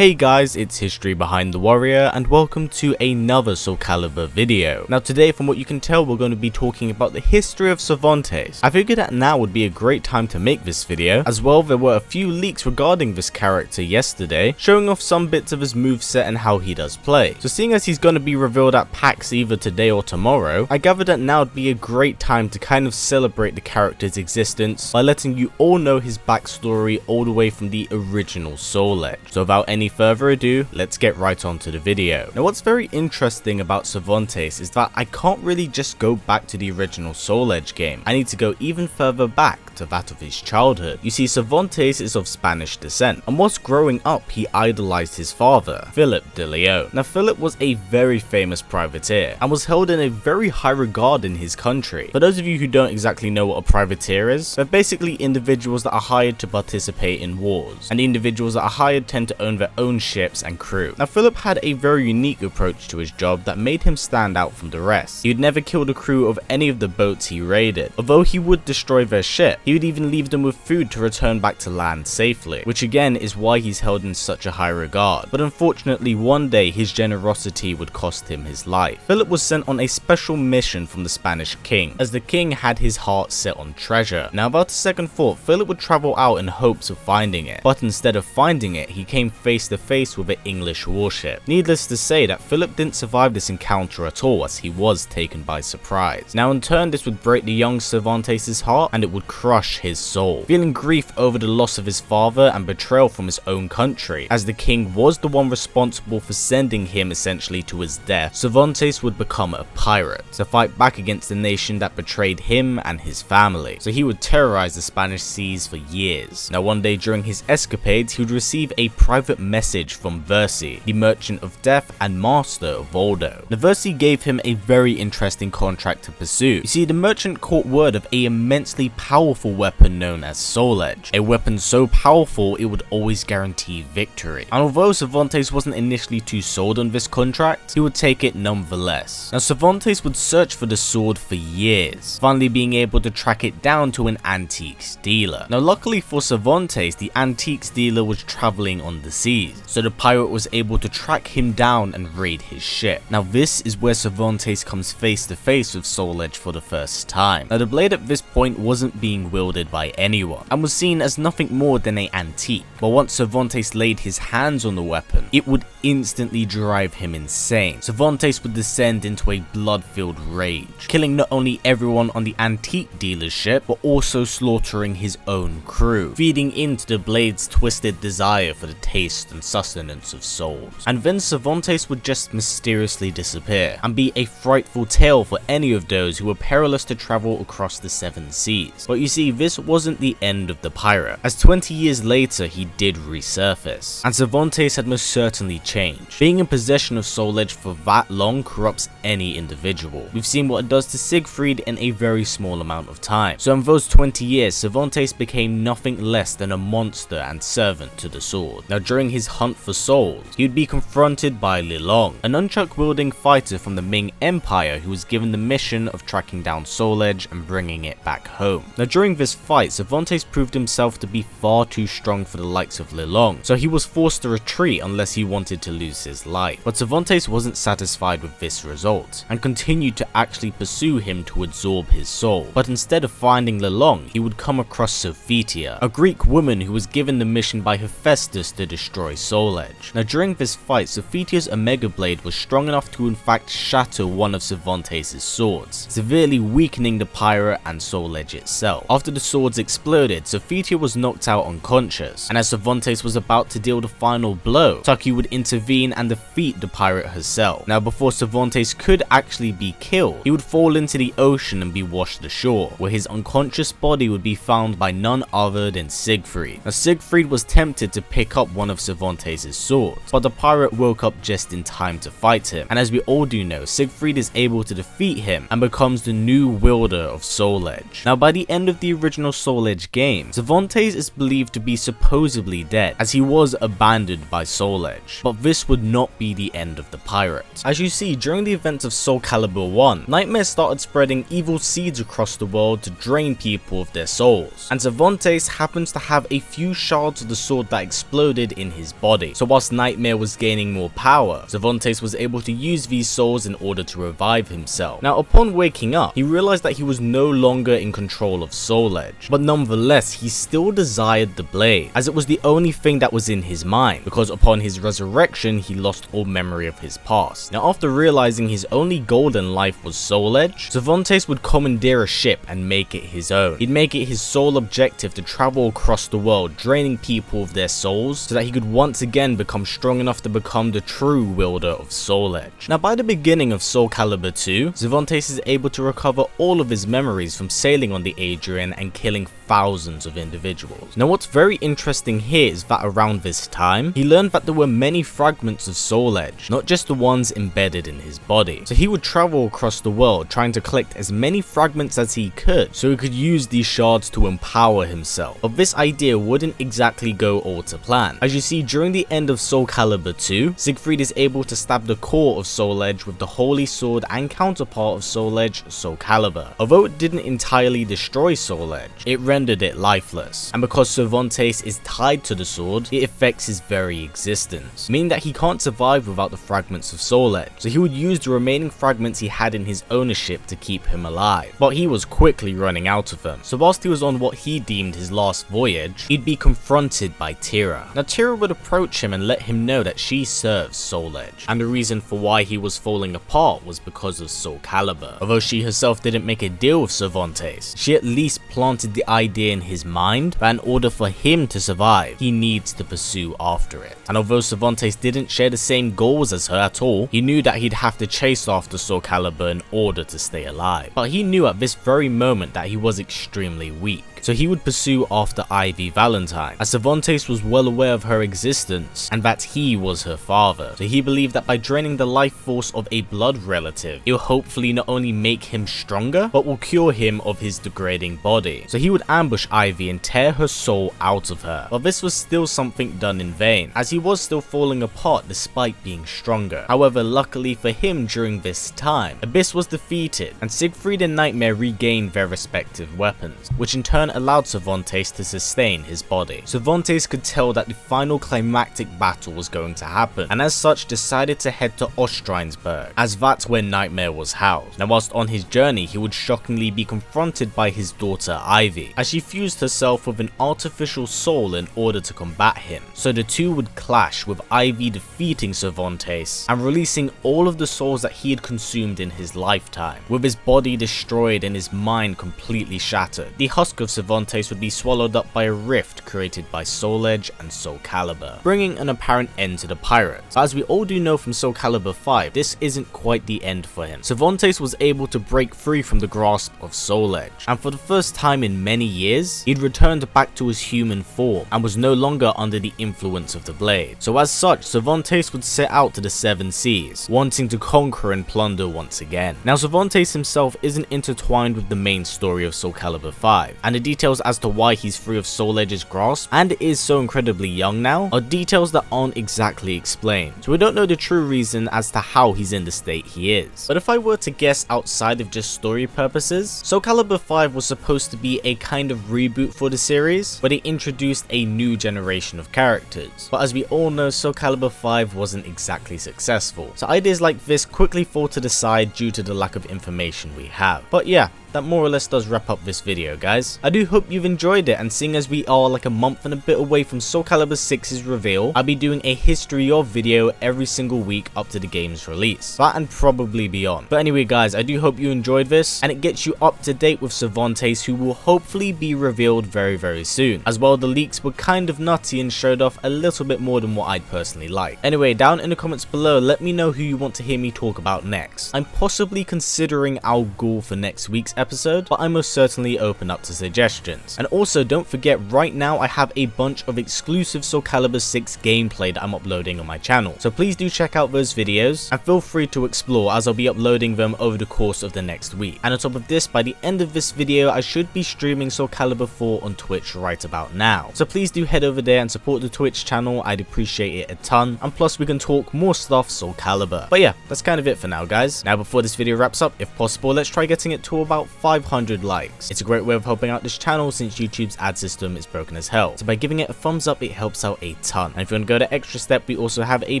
Hey guys, it's History Behind the Warrior and welcome to another Soul Calibur video. Now today, from what you can tell, we're going to be talking about the history of Cervantes. I figured that now would be a great time to make this video. As well, there were a few leaks regarding this character yesterday, showing off some bits of his moveset and how he does play. So seeing as he's going to be revealed at PAX either today or tomorrow, I gathered that now would be a great time to kind of celebrate the character's existence by letting you all know his backstory all the way from the original Soul Edge. So without any further ado, let's get right on to the video. Now what's very interesting about Cervantes is that I can't really just go back to the original Soul Edge game. I need to go even further back to that of his childhood. You see, Cervantes is of Spanish descent, and whilst growing up he idolized his father, Philip de Leon. Now Philip was a very famous privateer and was held in a very high regard in his country. For those of you who don't exactly know what a privateer is, they're basically individuals that are hired to participate in wars, and the individuals that are hired tend to own their own ships and crew. Now Philip had a very unique approach to his job that made him stand out from the rest. He would never kill the crew of any of the boats he raided. Although he would destroy their ship, he would even leave them with food to return back to land safely, which again is why he's held in such a high regard. But unfortunately, one day his generosity would cost him his life. Philip was sent on a special mission from the Spanish king, as the king had his heart set on treasure. Now without a second thought, Philip would travel out in hopes of finding it, but instead of finding it, he came face to face with an English warship. Needless to say that Philip didn't survive this encounter at all, as he was taken by surprise. Now in turn, this would break the young Cervantes' heart and it would crush his soul. Feeling grief over the loss of his father and betrayal from his own country, as the king was the one responsible for sending him essentially to his death, Cervantes would become a pirate to fight back against the nation that betrayed him and his family. So he would terrorize the Spanish seas for years. Now one day during his escapades, he would receive a private message from Versi, the merchant of death and master of Voldo. Now Versi gave him a very interesting contract to pursue. You see, the merchant caught word of an immensely powerful weapon known as Soul Edge, a weapon so powerful it would always guarantee victory. And although Cervantes wasn't initially too sold on this contract, he would take it nonetheless. Now Cervantes would search for the sword for years, finally being able to track it down to an antiques dealer. Now luckily for Cervantes, the antiques dealer was traveling on the seas, so the pirate was able to track him down and raid his ship. Now this is where Cervantes comes face to face with Soul Edge for the first time. Now the blade at this point wasn't being wielded by anyone and was seen as nothing more than an antique, but once Cervantes laid his hands on the weapon, it would instantly drive him insane. Cervantes would descend into a blood-filled rage, killing not only everyone on the antique dealer's ship, but also slaughtering his own crew, feeding into the blade's twisted desire for the taste and sustenance of souls. And then Cervantes would just mysteriously disappear and be a frightful tale for any of those who were perilous to travel across the seven seas. But you see, this wasn't the end of the pirate, as 20 years later he did resurface, and Cervantes had most certainly changed. Being in possession of Soul Edge for that long corrupts any individual. We've seen what it does to Siegfried in a very small amount of time. So in those 20 years, Cervantes became nothing less than a monster and servant to the sword. Now during his hunt for souls, he would be confronted by Lilong, a nunchuck-wielding fighter from the Ming Empire who was given the mission of tracking down Soul Edge and bringing it back home. Now during this fight, Cervantes proved himself to be far too strong for the likes of Lilong, so he was forced to retreat unless he wanted to lose his life. But Cervantes wasn't satisfied with this result and continued to actually pursue him to absorb his soul. But instead of finding Lilong, he would come across Sophia, a Greek woman who was given the mission by Hephaestus to destroy Soul Edge. Now during this fight, Sophia's Omega Blade was strong enough to in fact shatter one of Cervantes' swords, severely weakening the pirate and Soul Edge itself. After the swords exploded, Sophia was knocked out unconscious, and as Cervantes was about to deal the final blow, Tucky would intervene and defeat the pirate herself. Now before Cervantes could actually be killed, he would fall into the ocean and be washed ashore, where his unconscious body would be found by none other than Siegfried. Now Siegfried was tempted to pick up one of Cervantes' swords, but the pirate woke up just in time to fight him, and as we all do know, Siegfried is able to defeat him and becomes the new wielder of Soul Edge. Now by the end of the original Soul Edge game, Cervantes is believed to be supposedly dead, as he was abandoned by Soul Edge, but but this would not be the end of the pirate. As you see, during the events of Soul Calibur 1, Nightmare started spreading evil seeds across the world to drain people of their souls, and Cervantes happens to have a few shards of the sword that exploded in his body. So whilst Nightmare was gaining more power, Cervantes was able to use these souls in order to revive himself. Now upon waking up, he realized that he was no longer in control of Soul Edge, but nonetheless he still desired the blade, as it was the only thing that was in his mind, because upon his resurrection he lost all memory of his past. Now after realizing his only goal in life was Soul Edge, Cervantes would commandeer a ship and make it his own. He'd make it his sole objective to travel across the world, draining people of their souls so that he could once again become strong enough to become the true wielder of Soul Edge. Now by the beginning of Soul Calibur 2, Cervantes is able to recover all of his memories from sailing on the Adrian and killing thousands of individuals. Now what's very interesting here is that around this time, he learned that there were many fragments of Soul Edge, not just the ones embedded in his body. So he would travel across the world trying to collect as many fragments as he could, so he could use these shards to empower himself. But this idea wouldn't exactly go all to plan. As you see, during the end of Soul Calibur 2, Siegfried is able to stab the core of Soul Edge with the holy sword and counterpart of Soul Edge, Soul Calibur. Although it didn't entirely destroy Soul Edge, it rendered it lifeless, and because Cervantes is tied to the sword, it affects his very existence, meaning that he can't survive without the fragments of Soul Edge, so he would use the remaining fragments he had in his ownership to keep him alive. But he was quickly running out of them, so whilst he was on what he deemed his last voyage, he'd be confronted by Tira. Now Tira would approach him and let him know that she serves Soul Edge, and the reason for why he was falling apart was because of Soul Calibur. Although she herself didn't make a deal with Cervantes, she at least planted the idea in his mind that in order for him to survive, he needs to pursue after it. And although Cervantes didn't share the same goals as her at all, he knew that he'd have to chase after Soul Calibur in order to stay alive. But he knew at this very moment that he was extremely weak, so he would pursue after Ivy Valentine, as Cervantes was well aware of her existence and that he was her father. So he believed that by draining the life force of a blood relative, it will hopefully not only make him stronger, but will cure him of his degrading body. So he would ambush Ivy and tear her soul out of her. But this was still something done in vain, as he was still falling apart despite being stronger. However, luckily for him during this time, Abyss was defeated, and Siegfried and Nightmare regained their respective weapons, which in turn allowed Cervantes to sustain his body. Cervantes could tell that the final climactic battle was going to happen, and as such decided to head to Ostrheinsburg, as that's where Nightmare was housed. Now whilst on his journey, he would shockingly be confronted by his daughter Ivy, as she fused herself with an artificial soul in order to combat him. So the two would clash, with Ivy defeating Cervantes and releasing all of the souls that he had consumed in his lifetime. With his body destroyed and his mind completely shattered, the husk of Cervantes would be swallowed up by a rift created by Soul Edge and Soul Calibur, bringing an apparent end to the pirate. But as we all do know from Soul Calibur 5, this isn't quite the end for him. Cervantes was able to break free from the grasp of Soul Edge, and for the first time in many years, he'd returned back to his human form and was no longer under the influence of the blade. So as such, Cervantes would set out to the Seven Seas, wanting to conquer and plunder once again. Now Cervantes himself isn't intertwined with the main story of Soul Calibur 5, and the details as to why he's free of Soul Edge's grasp and is so incredibly young now are details that aren't exactly explained, so we don't know the true reason as to how he's in the state he is. But if I were to guess outside of just story purposes, Soul Calibur 5 was supposed to be a kind of reboot for the series, where they introduced a new generation of characters. But as we all know, Soul Calibur 5 wasn't exactly successful, so ideas like this quickly fall to the side due to the lack of information we have. But yeah, that more or less does wrap up this video, guys. I do hope you've enjoyed it, and seeing as we are like a month and a bit away from Soul Calibur 6's reveal, I'll be doing a history of video every single week up to the game's release. That and probably beyond. But anyway guys, I do hope you enjoyed this, and it gets you up to date with Cervantes, who will hopefully be revealed very soon. As well, the leaks were kind of nutty and showed off a little bit more than what I'd personally like. Anyway, down in the comments below, let me know who you want to hear me talk about next. I'm possibly considering Al Ghul for next week's episode, but I'm most certainly open up to suggestions. And also don't forget, right now I have a bunch of exclusive Soul Calibur 6 gameplay that I'm uploading on my channel, so please do check out those videos and feel free to explore as I'll be uploading them over the course of the next week. And on top of this, by the end of this video I should be streaming Soul Calibur 4 on Twitch right about now, so please do head over there and support the Twitch channel. I'd appreciate it a ton, and plus we can talk more stuff Soul Calibur. But yeah, that's kind of it for now, guys. Now before this video wraps up, if possible, let's try getting it to about 500 likes. It's a great way of helping out this channel since YouTube's ad system is broken as hell, so by giving it a thumbs up it helps out a ton. And if you want to go the extra step, we also have a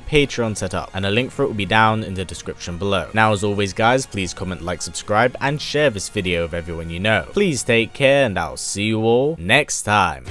Patreon set up, and a link for it will be down in the description below. Now as always guys, please comment, like, subscribe, and share this video with everyone you know. Please take care, and I'll see you all next time.